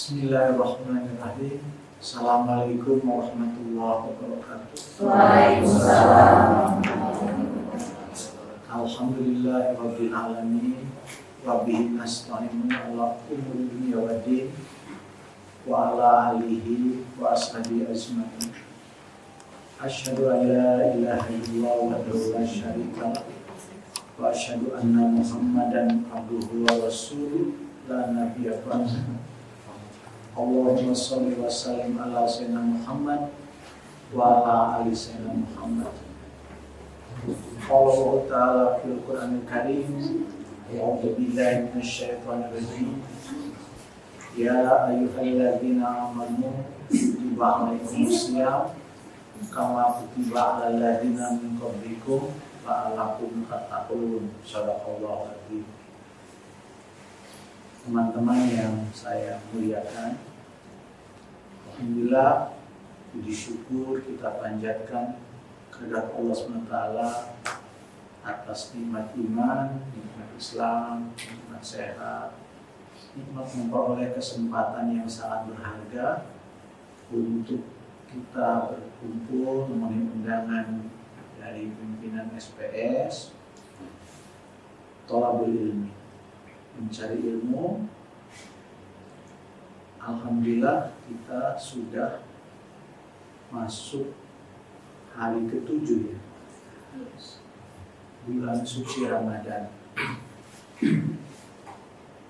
Bismillahirrahmanirrahim. Assalamualaikum warahmatullahi wabarakatuh. Waalaikumsalam. Alhamdulillahirabbil alamin. Wa bihi nasta'inu ala umuri dunya waddin. Wa ala alihi wa ashabihi ajma'in. Asyhadu an la ilaha illallah wahdahu la syarika lah. Wa asyhadu anna Muhammadan abduhu wa rasuluh la nabiyya ba'dahu. Allahumma sholli wa sallim ala sayyidina Muhammad wa ala ali sayyidina Muhammad. Allah Ta'ala fil Qur'anil Karim. A'udzu billahi minasy syaithanir rajim. Ya ayyuhalladzina amanu kutiba alaikumusiyam kama kutiba alal ladzina min qablikum la'allakum tattaqun. Shadaqallahu adzim. Teman-teman yang saya muliakan, alhamdulillah, puji syukur kita panjatkan kehadirat Allah SWT atas nikmat iman, nikmat Islam, nikmat sehat, nikmat memperoleh kesempatan yang sangat berharga untuk kita berkumpul memenuhi undangan dari pimpinan SPS Thalabul Ilmi, mencari ilmu. Alhamdulillah kita sudah masuk hari ke-7 ya, bulan suci Ramadan.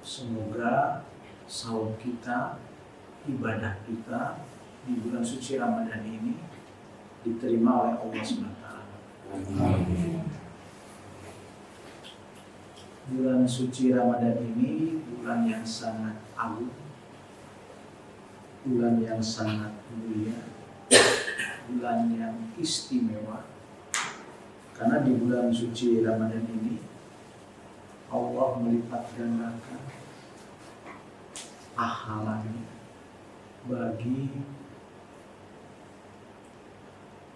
Semoga saum kita, ibadah kita di bulan suci Ramadan ini diterima oleh Allah SWT. Bulan suci Ramadan ini bulan yang sangat agung, bulan yang sangat mulia, bulan yang istimewa. Karena di bulan suci Ramadan ini Allah melipat gandakan pahalanya bagi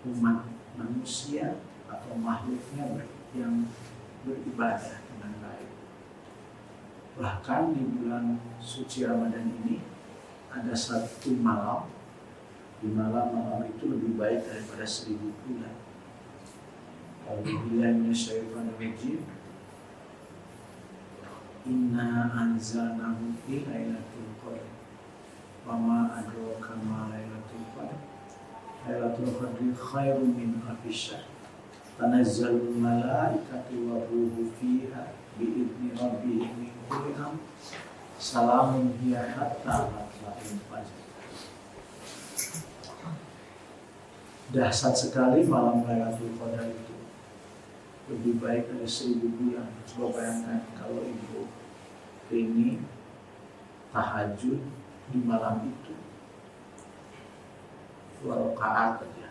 umat manusia atau makhluknya yang beribadah dengan baik. Bahkan di bulan suci Ramadan ini ada satu malam, di malam itu lebih baik daripada 1000 bulan. A'udzubillahi minasyaitonir rajim. Inna anzalnahu fi lailatul qadr. Wa ma adraka ma lailatul qadr. Lailatul qadri khairum min alfi syahr. Tanazzalul malaikatu wa ruhu fiha bi'idzni rabbihim min kulli amr. Salamun hiya hatta matla'il fajr. Dahsyat sekali malam Lailatul Qadar itu. Lebih baik dari 1000 bulan. Coba bayangkan kalau ibu ini tahajud di malam itu 2 rakaat saja,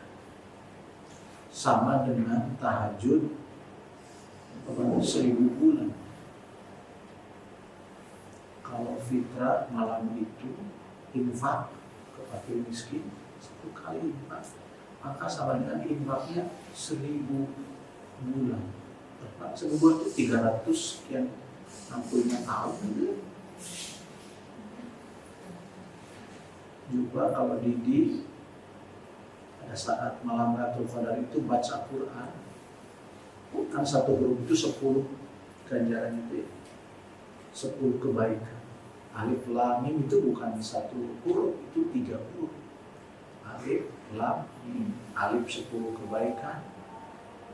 sama dengan tahajud 1000 bulan. Kalau fitrah malam itu infak ke fakir miskin 1 kali infak, maka sama dengan infaknya 1000 bulan. 1000 bulan itu 300 sekian 65 tahun. Juga kalau Didi pada saat malam Lailatul Qadar itu baca Quran, kan 1 huruf itu 10 ganjarannya itu ya, 10 kebaikan. Alif lam mim itu bukan 1 huruf, itu 3 huruf. Alif lam mim, alif 10 kebaikan,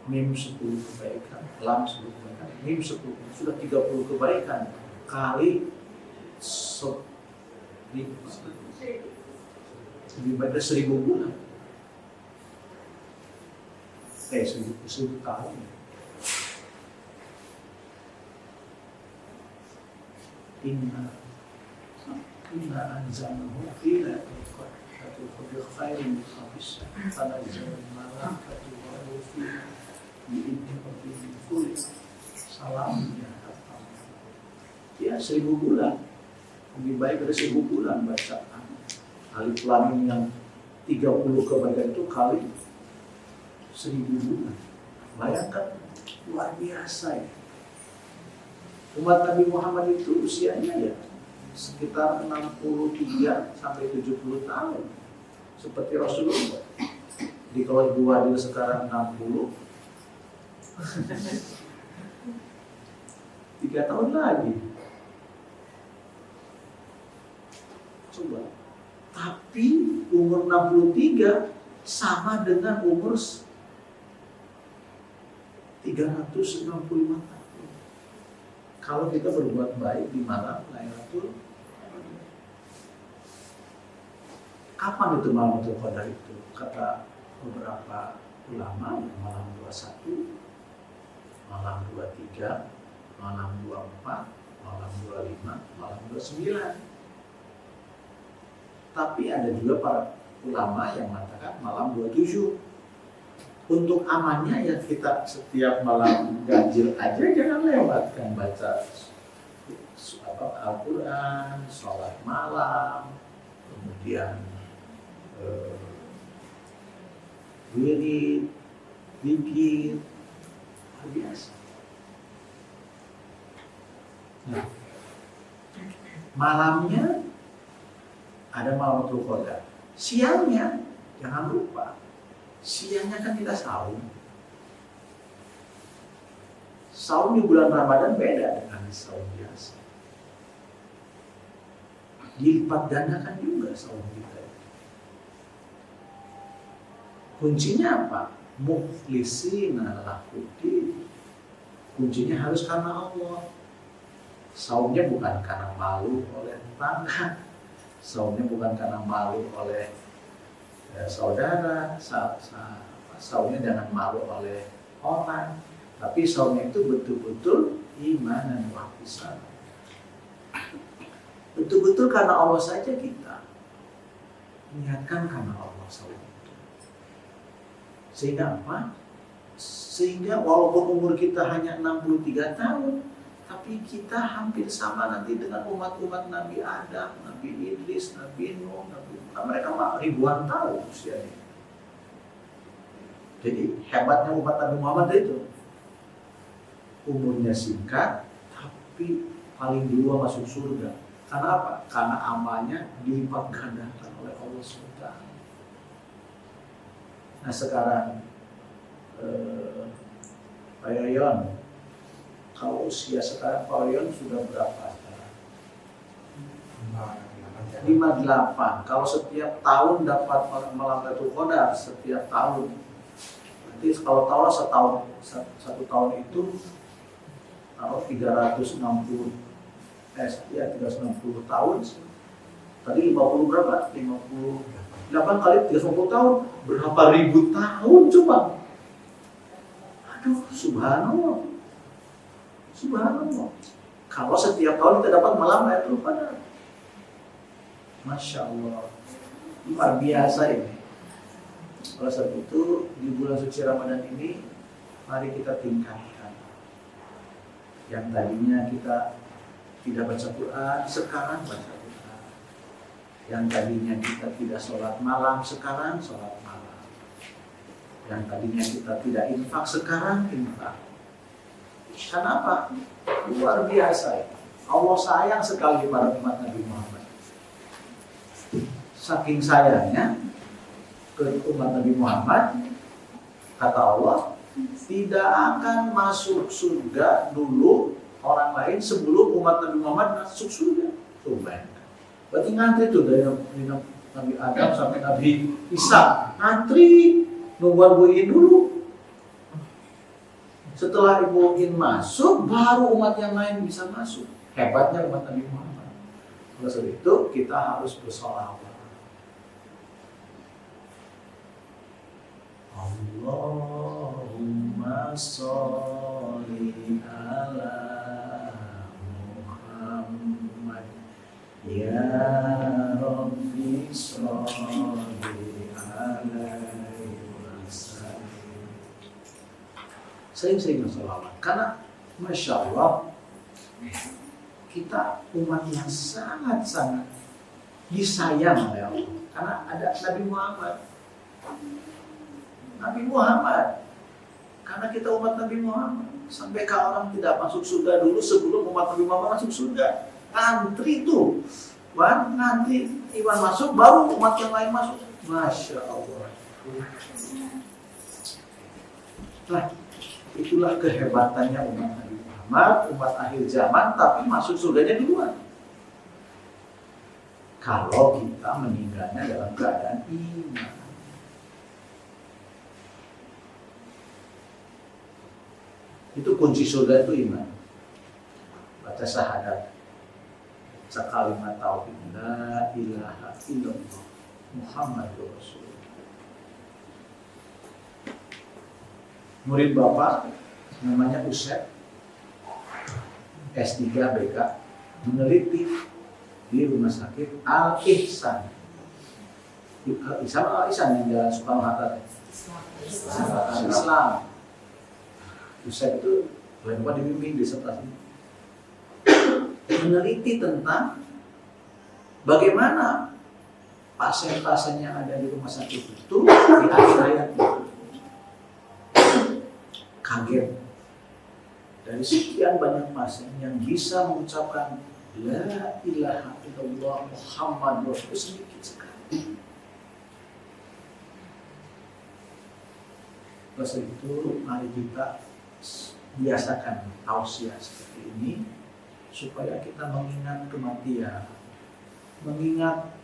mim 10 kebaikan, lam 10 kebaikan, mim 10 kebaikan, sudah 30 kebaikan kali lebih baik dari 1000 bulan. 1000 tahun. Inna anzalnahu fi lailatul qadri khairum min alfi syahr. Tanazzalul malaikatu wa ruhu fiha bi'idzni rabbihim min kulli amr. Salamun hiya hatta matla'il fajr. Ya, 1000 bulan. Lebih baik dari 1000 bulan bacaan Alif Lam Mim yang 30 kebaikan itu kali 1000 bulan. Bayangkan, luar biasa ya. Umat Nabi Muhammad itu usianya ya sekitar 63 sampai 70 tahun. Seperti Rasulullah. Di kalau Ibu Wadil sekarang 60, 3 tahun lagi. Coba. Tapi umur 63 sama dengan umur 365 tahun. Kalau kita berbuat baik di malam Lailatul Qadar. Kapan itu malam Lailatul Qadar itu? Kata beberapa ulama, malam 21, malam 23, malam 24, malam 25, malam 29. Tapi ada juga para ulama yang mengatakan malam 27. Untuk amannya ya kita setiap malam ganjil aja jangan lewatkan baca Al-Quran, sholat malam, kemudian wirid, zikir, luar biasa. Nah, malamnya ada malam Lailatul Qadar. Siangnya jangan lupa. Siangnya kan kita saum. Saum di bulan Ramadan beda dengan saum biasa. Dilipat gandakan juga saum kita. Kuncinya apa? Mukhlishina lahuddin. Kuncinya harus karena Allah. Saumnya bukan karena malu oleh tetangga. Saumnya bukan karena malu oleh saudara. Saumnya jangan malu oleh orang. Tapi saumnya itu betul-betul iman dan ihsan. Betul-betul karena Allah saja kita niatkan karena Allah saum. Sehingga apa? Sehingga walaupun umur kita hanya 63 tahun, tapi kita hampir sama nanti dengan umat-umat Nabi Adam, Nabi Idris, Nabi Nuh, mereka ribuan tahun usianya. Jadi hebatnya umat Nabi Muhammad itu umurnya singkat, tapi paling dulu masuk surga. Karena apa? Karena amalnya dilipat gandakan oleh Allah SWT. Nah sekarang Pak Yoyon, kalau usia sekarang Pak Yoyon sudah berapa sekarang? 58. Kalau setiap tahun dapat malam Lailatul Qadar, setiap tahun. Nanti kalau tahun satu tahun itu kalau 360 tahun. Tadi 50 berapa? 58 kali 350 tahun. Berapa ribu tahun coba? Aduh, subhanallah. Subhanallah. Kalau setiap tahun kita dapat malam Lailatul Qadar. Masya Allah. Luar biasa ini. Oleh sebab itu, di bulan suci Ramadan ini, mari kita tingkatkan. Yang tadinya kita tidak baca Quran, sekarang baca Quran. Yang tadinya kita tidak sholat malam, sekarang sholat malam. Yang tadinya kita tidak infak, sekarang infak. Kenapa? Luar biasa. Allah sayang sekali para umat Nabi Muhammad. Saking sayangnya ke umat Nabi Muhammad, kata Allah, tidak akan masuk surga dulu orang lain sebelum umat Nabi Muhammad masuk surga. Berarti ngantri tuh dari Nabi Adam sampai Nabi Isa. Ngantri, nungguan buin dulu. Setelah Ibu In masuk, baru umat yang lain bisa masuk. Hebatnya umat Nabi Muhammad. Oleh sebab itu, kita harus bersolawat. Allahumma sholli ala Muhammad. Ya Rabbi sholli alaihi wasallam. Sering-sering bersolawat. Karena Masya Allah, kita umat yang sangat-sangat disayang oleh Allah. Karena ada Nabi Muhammad. Nabi Muhammad. Karena kita umat Nabi Muhammad. Sampai orang tidak masuk surga dulu sebelum umat Nabi Muhammad masuk surga. Antri tuh, nanti Iwan masuk, baru umat yang lain masuk. Masya Allah. Nah, itulah kehebatannya umat Nabi Muhammad, umat akhir zaman, tapi masuk surganya duluan. Kalau kita meninggalnya dalam keadaan iman. Itu kunci surga itu iman. Baca syahadat, baca kalimat tauhid, la ilaha illallah Muhammadur Rasulullah. Murid bapak namanya Usep, S3 BK, meneliti di rumah sakit Al-Ihsan. Al-Ihsan yang jalan Soekarno-Hatta. Islam. Usep itu lupa dibimbing disertasi. Meneliti tentang bagaimana pasien-pasien yang ada di rumah sakit itu di akhir hayatnya. Kaget. Dari sekian banyak pasien yang bisa mengucapkan la ilaha illallah Muhammad Rasulullah sedikit sekali. Oleh itu mari kita biasakan tausiah seperti ini supaya kita mengingat kematian, mengingat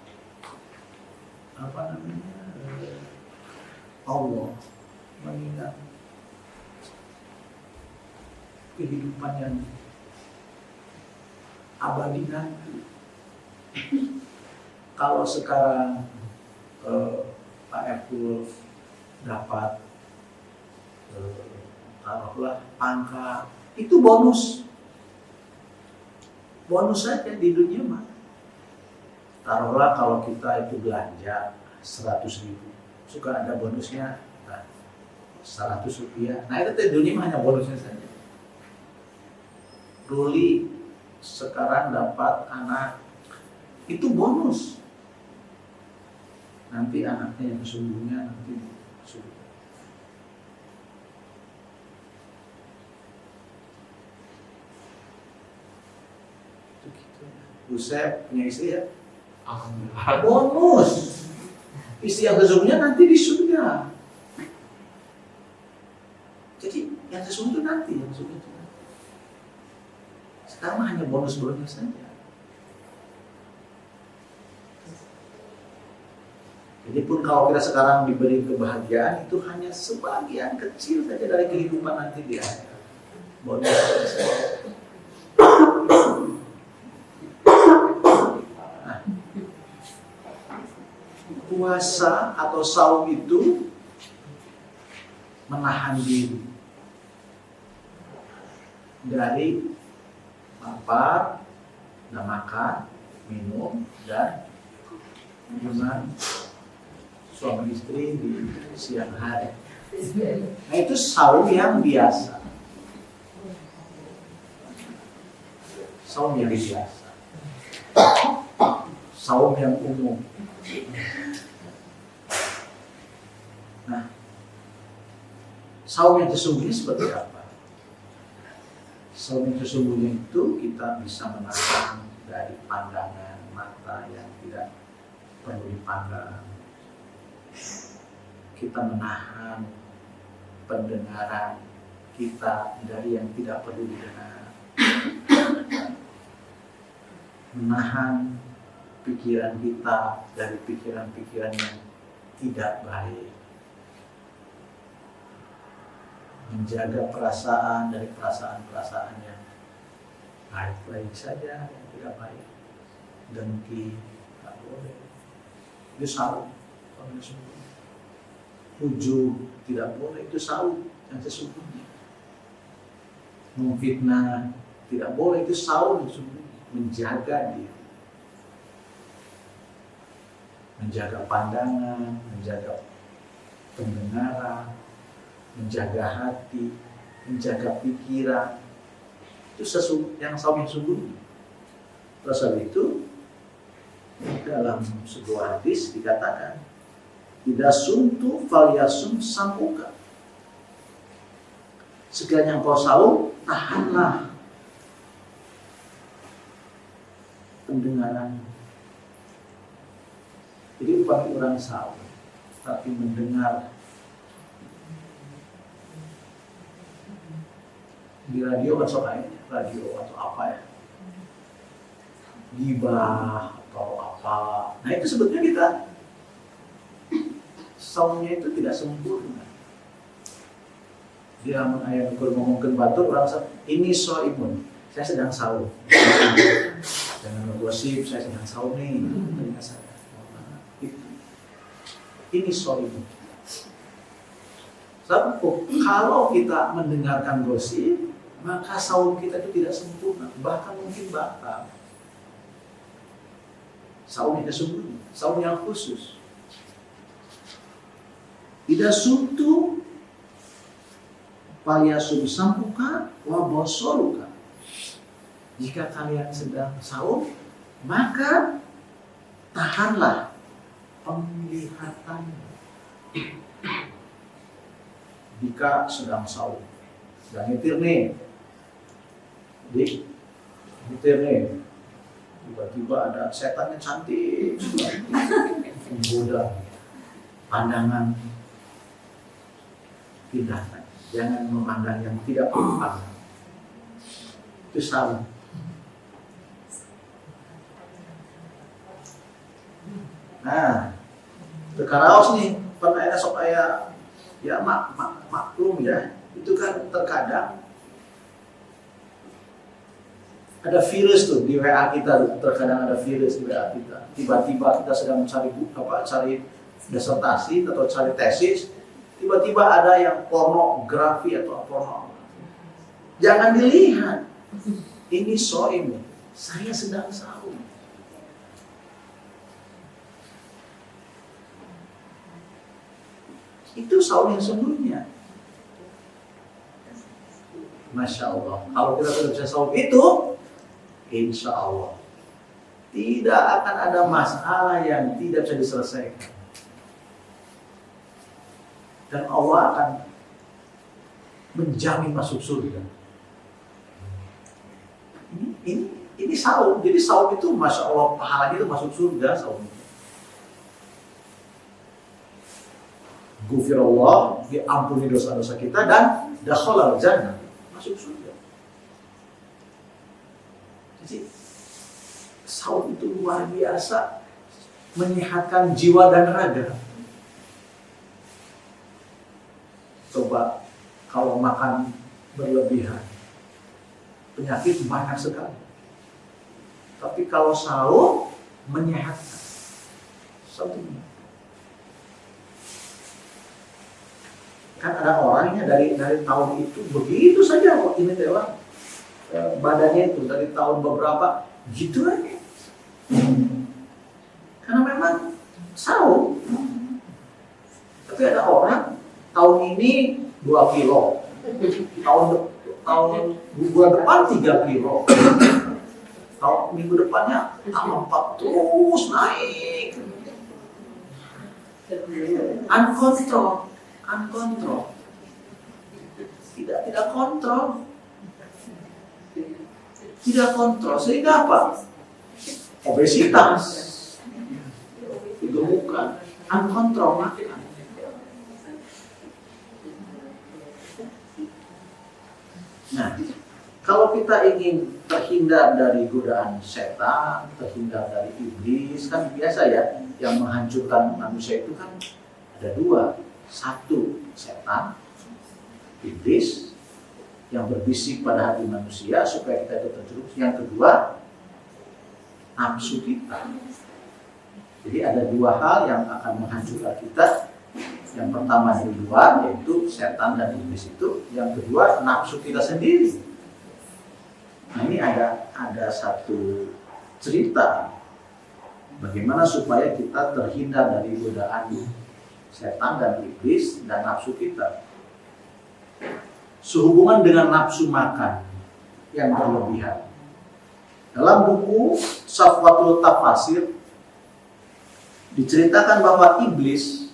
Allah, mengingat kehidupan yang abadi nanti. Kalau sekarang Pak Epul dapat taruhlah angka, itu bonus saja di dunia mah. Taruhlah kalau kita itu belanja 100.000, suka ada bonusnya 100 rupiah. Nah itu di dunia mah hanya bonusnya saja. Ruli sekarang dapat anak, itu bonus. Nanti anaknya yang sesungguhnya nanti surga. Usep punya istri ya? Bonus. Istri yang sesungguhnya nanti di surga. Jadi yang sesungguhnya nanti, yang sesungguhnya nanti. Sekarang hanya bonus-bonusnya saja. Jadi pun kalau kita sekarang diberi kebahagiaan, itu hanya sebagian kecil saja dari kehidupan nanti di akhirat. Bonus saja. Puasa atau saum itu menahan diri dari lapar, dan makan, minum, dan hubungan suami istri di siang hari. Nah itu saum yang biasa. Saum yang biasa. Saum yang umum. Nah, saum yang sesungguhnya seperti apa? Saum yang sesungguhnya itu kita bisa menahan dari pandangan mata yang tidak perlu dipandang. Kita menahan pendengaran kita dari yang tidak perlu didengar. Menahan pikiran kita dari pikiran-pikiran yang tidak baik. Menjaga perasaan dari perasaan-perasaan yang baik-baik saja, yang tidak baik. Dengki, tak boleh. Itu saum, ujub, tidak boleh. Itu saum yang sesungguhnya. Memfitnah, tidak boleh. Itu saum yang sesungguhnya. Menjaga diri. Menjaga pandangan, menjaga pendengaran, menjaga hati, menjaga pikiran. Itu yang saum yang sungguh. Terus itu dalam sebuah hadis dikatakan, tidak sumtu falyasum sampuka. Segala yang kau saum, tahanlah. pendengaran. Jadi bukan orang salah, tapi mendengar di radio atau lainnya, radio atau apa ya, gibah atau apa. Nah itu sebetulnya kita soundnya itu tidak sempurna. Dia ayat ngomongkan batur orang ini so imun, saya sedang sahur. Jangan ngegosip, saya sedang sahur nih. Ini so imun. Kalau kita mendengarkan gosip, maka saum kita itu tidak sempurna, bahkan mungkin batal. Saum yang sempurna, saum yang khusus. Ida sutu palyasum sampuka wa bosoruka. Jika kalian sedang saum, maka tahanlah penglihatanmu. Jika sedang saum, dan nyetir nih, nyetir nih, tiba-tiba ada setan yang cantik, menggoda, pandangan pindahkan, jangan memandang yang tidak perlu pandang. Itu salah. Nah, tekaraos nih, pernah ada sok ayah, ya maklum ya, itu kan terkadang ada virus tuh di WA kita, terkadang ada virus di WA kita. Tiba-tiba kita sedang cari disertasi atau cari tesis, tiba-tiba ada yang pornografi atau porno. Jangan dilihat. Ini soim, saya sedang saum. Itu saum yang sesungguhnya. Masya Allah. Kalau kita sudah bisa saum itu, insya Allah tidak akan ada masalah yang tidak bisa diselesaikan. Dan Allah akan menjamin masuk surga. Ini saum. Jadi saum itu Masya Allah pahalanya itu masuk surga saum. Gufirullah, diampuni dosa-dosa kita dan dakhalal jannah, masuk surga. Jadi saum itu luar biasa menyehatkan jiwa dan raga. Coba kalau makan berlebihan, penyakit banyak sekali. Tapi kalau saum menyehatkan. Saum. Kan ada orangnya dari tahun itu begitu saja kok ini telah badannya itu dari tahun beberapa gitu aja. Karena memang saum. Tapi ada orang tahun ini 2 kilo, tahun bulan depan 3 kilo, tahun minggu depannya tambah 4 terus naik. Uncontrol. Tidak kontrol sehingga apa? Obesitas, kegemukan, uncontrol makan. Nah, kalau kita ingin terhindar dari godaan setan, terhindar dari iblis, kan biasa ya, yang menghancurkan manusia itu kan ada 2. 1, setan, iblis yang berbisik pada hati manusia supaya kita itu terjerumus. Yang kedua, nafsu kita. Jadi ada 2 hal yang akan menghancurkan kita. Yang pertama dari luar, yaitu setan dan iblis itu. Yang kedua, nafsu kita sendiri. Nah ini ada satu cerita bagaimana supaya kita terhindar dari godaan setan dan iblis dan nafsu kita. Sehubungan dengan nafsu makan yang berlebihan. Dalam buku Safwatul Tafasir diceritakan bahwa iblis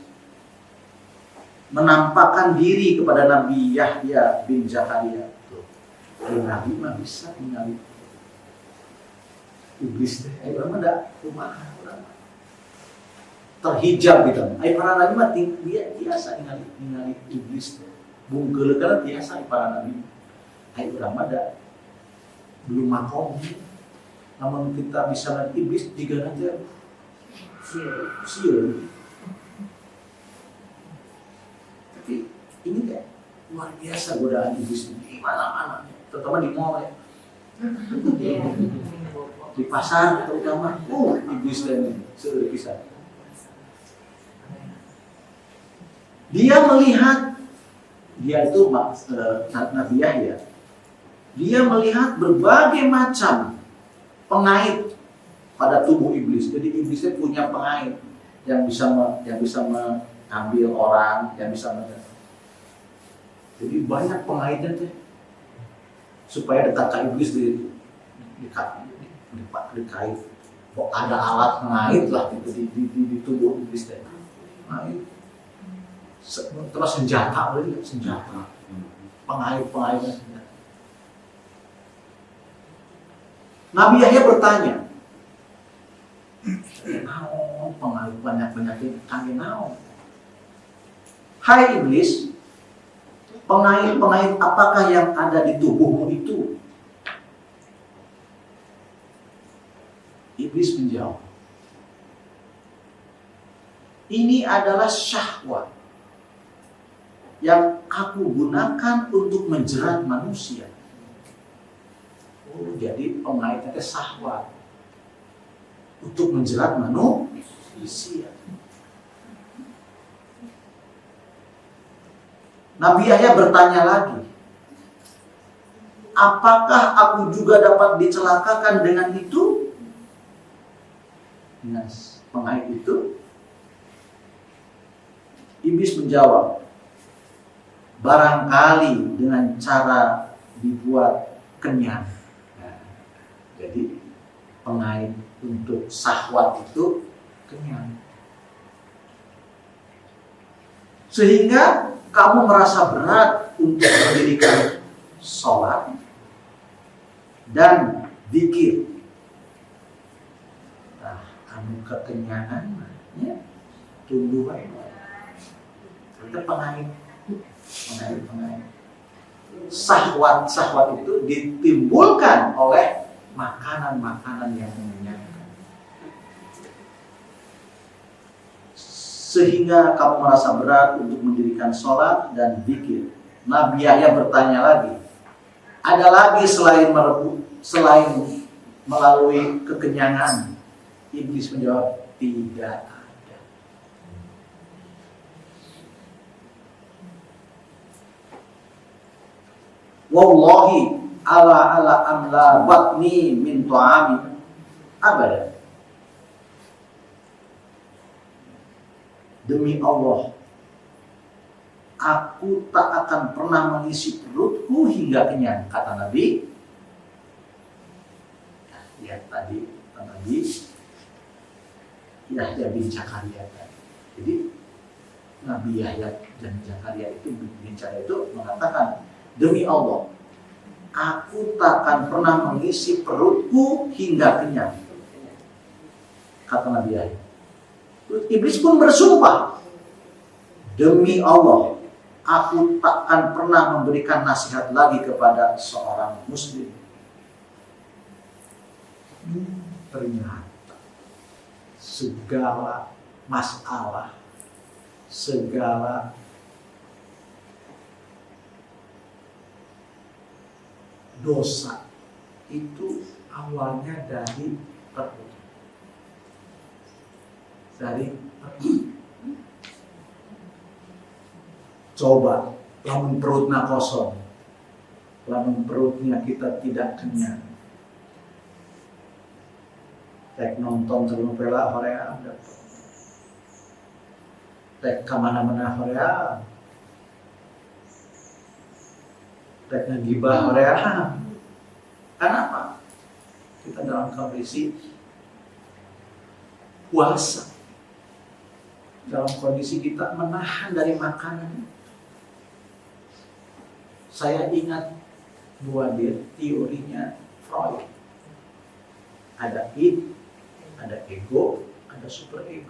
menampakkan diri kepada Nabi Yahya bin Zakaria. Nabi mah bisa tinggal itu. iblis teh. Ayo urang ada kumaha urang. Terhijab gitu. Ayo para nabi mah dia biasa ningali iblis teh. Bungkeul kana biasa para nabi. Ayo urang mah da belum makom. Namun kita bisa lihat iblis juga nanti siul. Tapi ini kayak luar biasa godaan iblis di mana-mana, terutama di mall ya. Di pasar terutama, iblis dan seluruh kisah. Dia melihat, dia itu Nabi Yahya. Dia melihat berbagai macam pengait pada tubuh iblis. Jadi iblisnya punya pengait yang bisa mengambil orang, yang bisa jadi banyak pengaitnya tuh supaya dekat iblis dikait. Kok ada alat pengait lah gitu di tubuh iblis teh. Pengait. Terus senjata. Pengait-pengaitnya senjata. Nabi Yahya bertanya, naon pengait banyak-banyakin kangge naon? Hai iblis, pengait-pengait apakah yang ada di tubuhmu itu? Iblis menjawab, ini adalah syahwat yang aku gunakan untuk menjerat manusia. Jadi pengaitnya itu syahwat untuk menjerat manusia. Nabi Yahya bertanya lagi, apakah aku juga dapat dicelakakan dengan itu? Dengan pengait itu? Iblis menjawab, barangkali dengan cara dibuat kenyang. Nah, jadi pengait untuk syahwat itu kenyang. Sehingga kamu merasa berat untuk mendirikan sholat dan zikir. Nah, kamu kekenyangan, ya, tunggu aja. Itu pengait. Syahwat itu ditimbulkan oleh makanan-makanan yang mengenyangkan. Sehingga kamu merasa berat untuk mendirikan sholat dan zikir. Nabi Yahya bertanya lagi, ada lagi selain melalui kekenyangan? Iblis menjawab, tidak ada. Wallahi ala amla batni min ta'ami abada. Demi Allah, aku tak akan pernah mengisi perutku hingga kenyang, kata Nabi. Ya tadi Nabi Yahya bin Zakaria tadi. Jadi Nabi Yahya dan Zakaria itu mengatakan, demi Allah, aku tak akan pernah mengisi perutku hingga kenyang, kata Nabi Yahya. Iblis pun bersumpah, demi Allah, aku tak akan pernah memberikan nasihat lagi kepada seorang muslim. Ternyata segala masalah, segala dosa itu awalnya dari perut. Coba, lamun perutnya kosong, lamun perutnya kita tidak kenyang, tek nonton telenovela Korea, tek kemana-mana Korea, tek ngegibah Korea. Kenapa? Kita dalam kondisi puasa, dalam kondisi kita menahan dari makanan. Saya ingat buah teorinya Freud. Ada id, ada ego, ada super ego.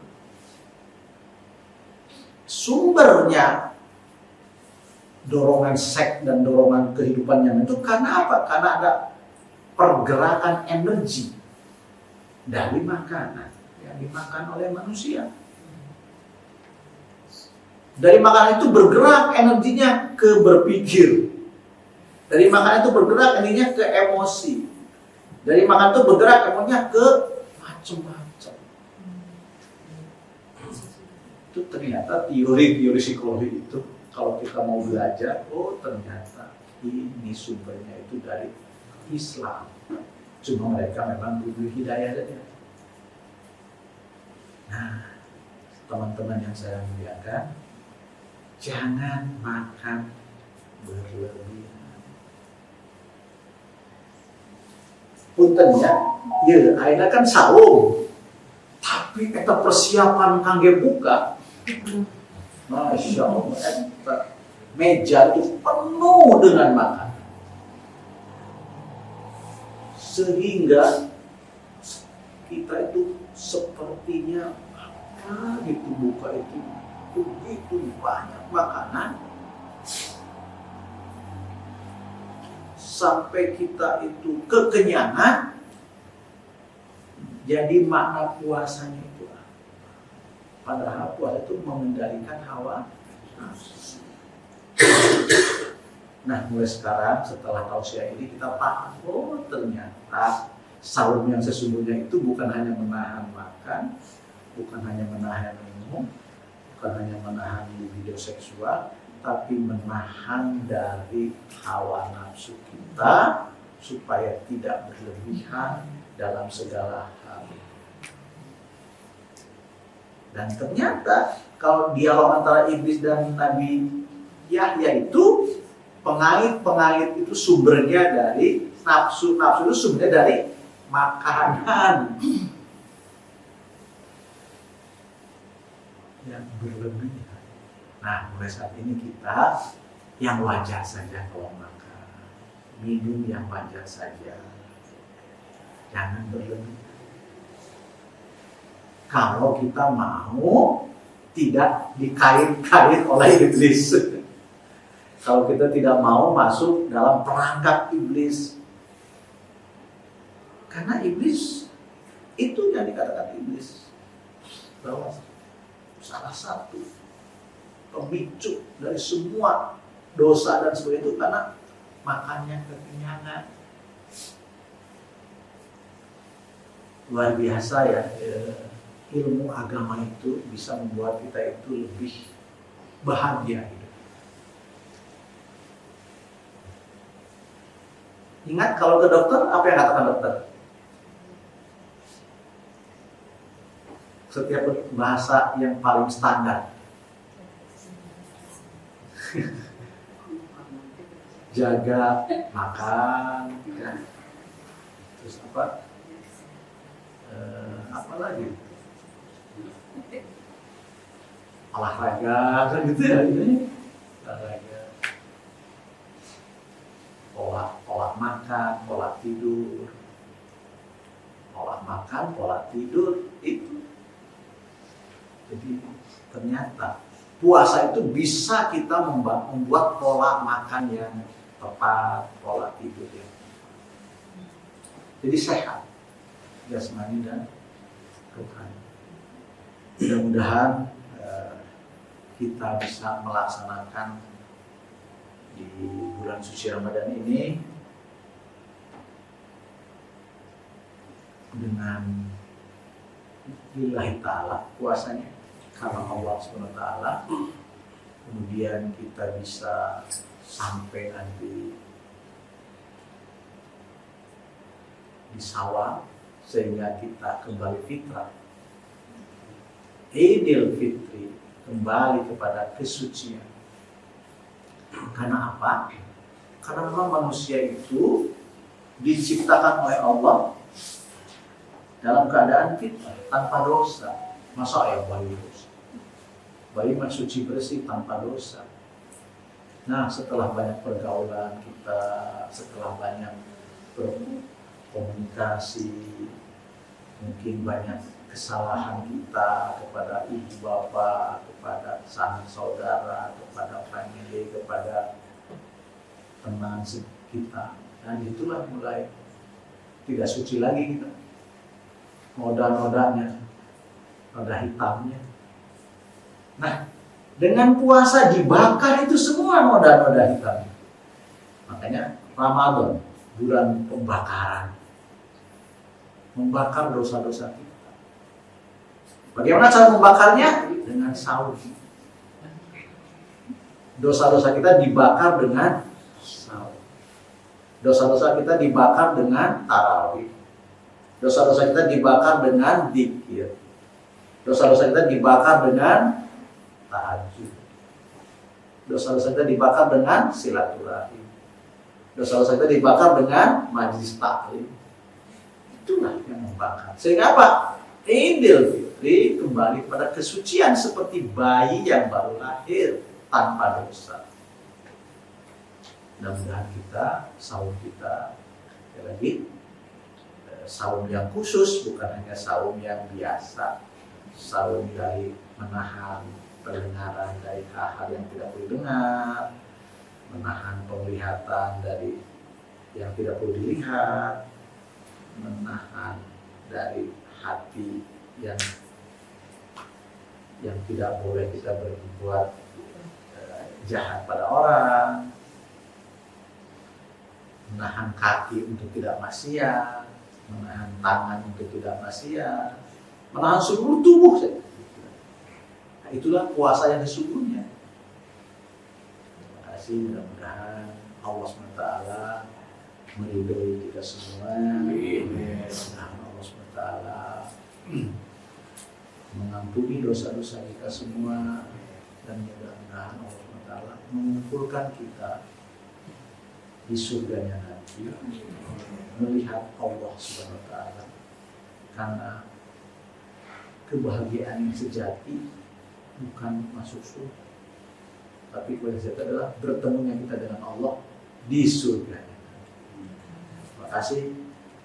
Sumbernya dorongan seks dan dorongan kehidupan yang itu karena apa? Karena ada pergerakan energi dari makanan yang dimakan oleh manusia. Dari makanan itu bergerak energinya ke berpikir. Dari makanan itu bergerak energinya ke emosi. Dari makanan itu bergerak emosinya ke macam-macam. Itu ternyata teori-teori psikologi itu kalau kita mau belajar, oh ternyata ini sumbernya itu dari Islam. Cuma mereka memang butuh hidayah saja. Nah, teman-teman yang saya muliakan, jangan makan berlebihan. Puntennya, ya, akhirnya kan saum, tapi kita persiapan kangge buka, masya Allah, meja itu penuh dengan makanan, sehingga kita itu sepertinya gitu buka itu begitu banyak makanan. Sampai kita itu kekenyangan, jadi makna puasanya itu padahal puasa itu mengendalikan hawa nafsu. Nah, mulai sekarang setelah tausiah ini kita paham, oh ternyata saum yang sesungguhnya itu bukan hanya menahan makan, bukan hanya menahan minum, bukan hanya menahan libido seksual, tapi menahan dari hawa nafsu kita supaya tidak berlebihan dalam segala hal. Dan ternyata kalau dialog antara iblis dan Nabi Yahya itu pengait itu sumbernya dari nafsu itu sumbernya dari makanan yang berlebihan. Nah, mulai saat ini kita yang wajar saja kalau makan, minum yang wajar saja, jangan berlebihan. Kalau kita mau tidak dikait-kait oleh iblis, kalau kita tidak mau masuk dalam perangkap iblis, karena iblis itu yang dikatakan iblis bahwa salah satu pemicu dari semua dosa dan sebagainya itu karena makannya kekenyangan. Luar biasa ya, ilmu agama itu bisa membuat kita itu lebih bahagia hidup. Ingat kalau ke dokter, apa yang katakan dokter? Setiap bahasa yang paling standar, jaga makan, ya. Terus apa lagi? Olahraga, kan gitu ya, ini olahraga, pola makan, pola tidur, pola makan, pola tidur itu. Jadi ternyata puasa itu bisa kita membuat pola makan yang tepat, pola tidur yang jadi sehat jasmani dan rohani. Mudah-mudahan kita bisa melaksanakan di bulan suci Ramadan ini dengan lillahi ta'ala puasanya karena Allah SWT, kemudian kita bisa sampai nanti di sawah sehingga kita kembali fitrah, Idul Fitri, kembali kepada kesucian. Karena apa? Karena memang manusia itu diciptakan oleh Allah dalam keadaan fitrah, tanpa dosa. Masa ya bayi dosa? Bayi masih suci bersih tanpa dosa. Nah, setelah banyak pergaulan kita, setelah banyak berkomunikasi, Mungkin banyak kesalahan kita kepada ibu bapak, kepada sanak saudara, kepada family, kepada teman kita. Dan itulah mulai tidak suci lagi kita. Noda-nodanya, noda hitamnya. Nah, dengan puasa dibakar itu semua noda-noda hitam. Makanya Ramadan, bulan pembakaran. Membakar dosa-dosa kita. Bagaimana cara membakarnya? Dengan saum. Dosa-dosa kita dibakar dengan saum. Dosa-dosa kita dibakar dengan tarawih. Dosa-dosa kita dibakar dengan dzikir. Dosa-dosa kita dibakar dengan tahajud. Dosa-dosa kita dibakar dengan silaturahim. Dosa-dosa kita dibakar dengan majlis taklim. Itulah yang membakar. Sehingga apa? Idul Fitri kembali pada kesucian seperti bayi yang baru lahir tanpa dosa. Mudah-mudahan kita, saum kita, lagi saum yang khusus, bukan hanya saum yang biasa. Saum dari menahan pendengaran dari hal-hal yang tidak perlu dengar, menahan penglihatan dari yang tidak perlu dilihat, menahan dari hati yang tidak boleh kita berbuat jahat pada orang, menahan kaki untuk tidak maksiat, menahan tangan untuk tidak maksiat, menahan seluruh tubuh. Nah, itulah puasa yang sesungguhnya. Terima kasih, mudah-mudahan Allah SWT meridhoi kita semua. Mudah-mudahan Allah SWT mengampuni dosa-dosa kita semua, dan mudah-mudahan Allah SWT mengumpulkan kita di surganya nanti melihat Allah SWT. Karena kebahagiaan yang sejati bukan masuk surga, tapi kebahagiaan sejati adalah bertemunya kita dengan Allah di surganya. Terima kasih.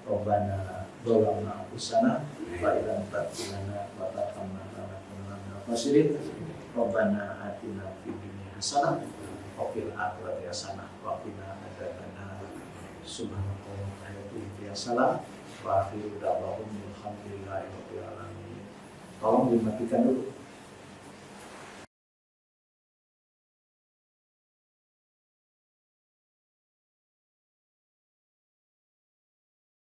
Rabbana dzalamna anfusana wa illam taghfir lana wa tarhamna lanakunanna minal khasirin. Rabbana atina fid dunya hasanah wa fil akhirati hasanah wa qina adzabannar. Subhanallah wa salam wa akhiru da'wahum alhamdulillahi rabbil alamin. Tolong dimatikan dulu.